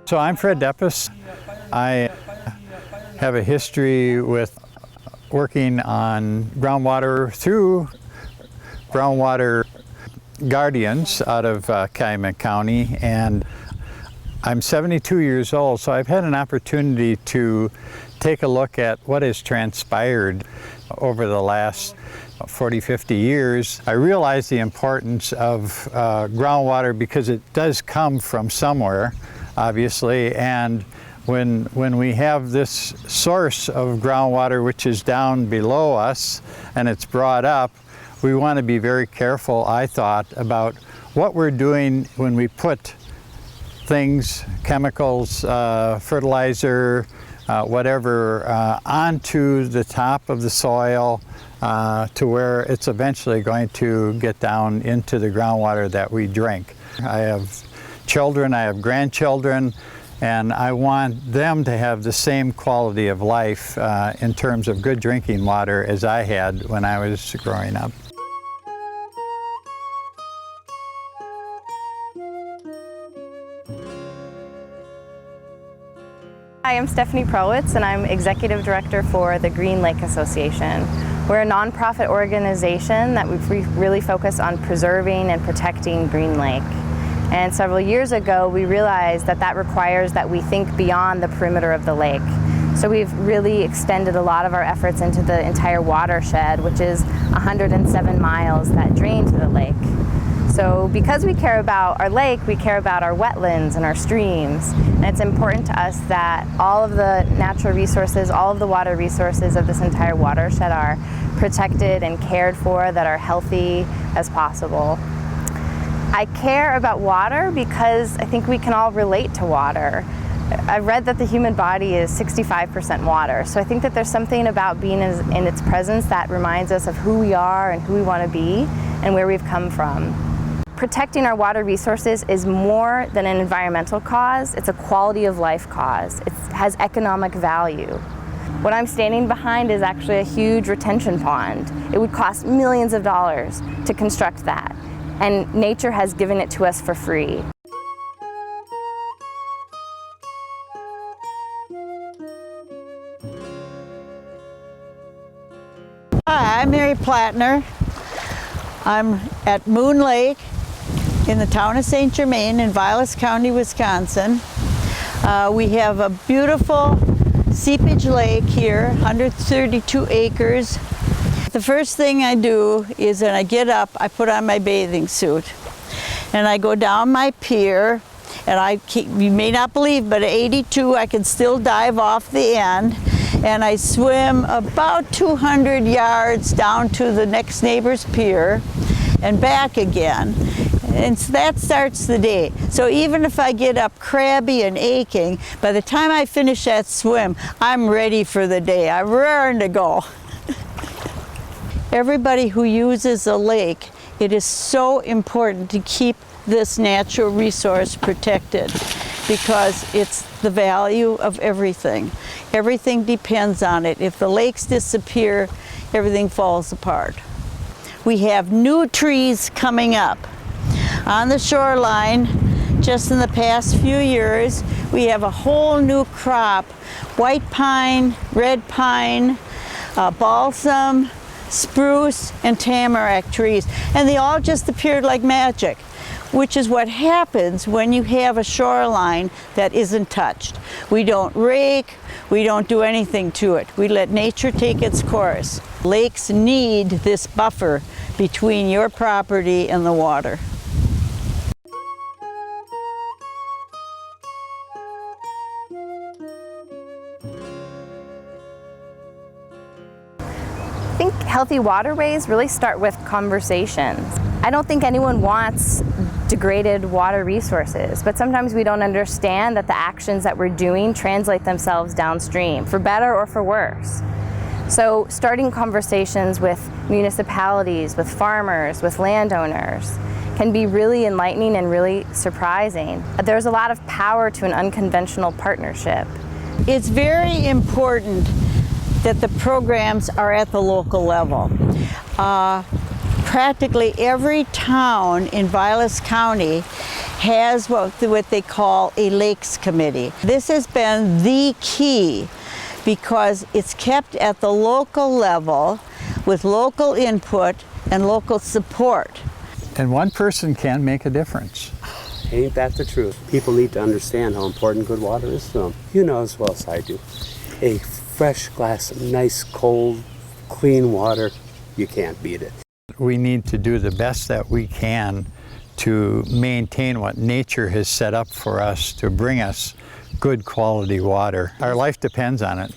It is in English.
So I'm Fred Deppes. I have a history with working on groundwater through groundwater guardians out of Calumet County, and I'm 72 years old, so I've had an opportunity to take a look at what has transpired over the last 40, 50 years. I realize the importance of groundwater because it does come from somewhere, obviously, and when we have this source of groundwater which is down below us and it's brought up, we want to be very careful, I thought, about what we're doing when we put things, chemicals, fertilizer, whatever, onto the top of the soil to where it's eventually going to get down into the groundwater that we drink. I have children, I have grandchildren, and I want them to have the same quality of life in terms of good drinking water as I had when I was growing up. Hi, I'm Stephanie Prowitz, and I'm Executive Director for the Green Lake Association. We're a nonprofit organization that we really focus on preserving and protecting Green Lake. And several years ago, we realized that that requires that we think beyond the perimeter of the lake. So we've really extended a lot of our efforts into the entire watershed, which is 107 miles that drain to the lake. So because we care about our lake, we care about our wetlands and our streams. And it's important to us that all of the natural resources, all of the water resources of this entire watershed are protected and cared for, that are healthy as possible. I care about water because I think we can all relate to water. I've read that the human body is 65% water, so I think that there's something about being in its presence that reminds us of who we are and who we want to be and where we've come from. Protecting our water resources is more than an environmental cause, it's a quality of life cause. It has economic value. What I'm standing behind is actually a huge retention pond. It would cost millions of dollars to construct that, and nature has given it to us for free. Hi, I'm Mary Plattner. I'm at Moon Lake in the town of St. Germain in Vilas County, Wisconsin. We have a beautiful seepage lake here, 132 acres. The first thing I do is when I get up, I put on my bathing suit and I go down my pier, and you may not believe, but at 82 I can still dive off the end, and I swim about 200 yards down to the next neighbor's pier and back again. And so that starts the day. So even if I get up crabby and aching, by the time I finish that swim, I'm ready for the day. I'm raring to go. Everybody who uses a lake, it is so important to keep this natural resource protected because it's the value of everything. Everything depends on it. If the lakes disappear, everything falls apart. We have new trees coming up. On the shoreline, just in the past few years, we have a whole new crop: white pine, red pine, balsam, spruce, and tamarack trees. And they all just appeared like magic, which is what happens when you have a shoreline that isn't touched. We don't rake, we don't do anything to it. We let nature take its course. Lakes need this buffer between your property and the water. I think healthy waterways really start with conversations. I don't think anyone wants degraded water resources, but sometimes we don't understand that the actions that we're doing translate themselves downstream, for better or for worse. So starting conversations with municipalities, with farmers, with landowners can be really enlightening and really surprising. There's a lot of power to an unconventional partnership. It's very important that the programs are at the local level. practically every town in Vilas County has what they call a lakes committee. This has been the key because it's kept at the local level with local input and local support. And one person can make a difference. Ain't that the truth? People need to understand how important good water is to them. You know as well as I do. A fresh glass of nice, cold, clean water, you can't beat it. We need to do the best that we can to maintain what nature has set up for us to bring us good quality water. Our life depends on it.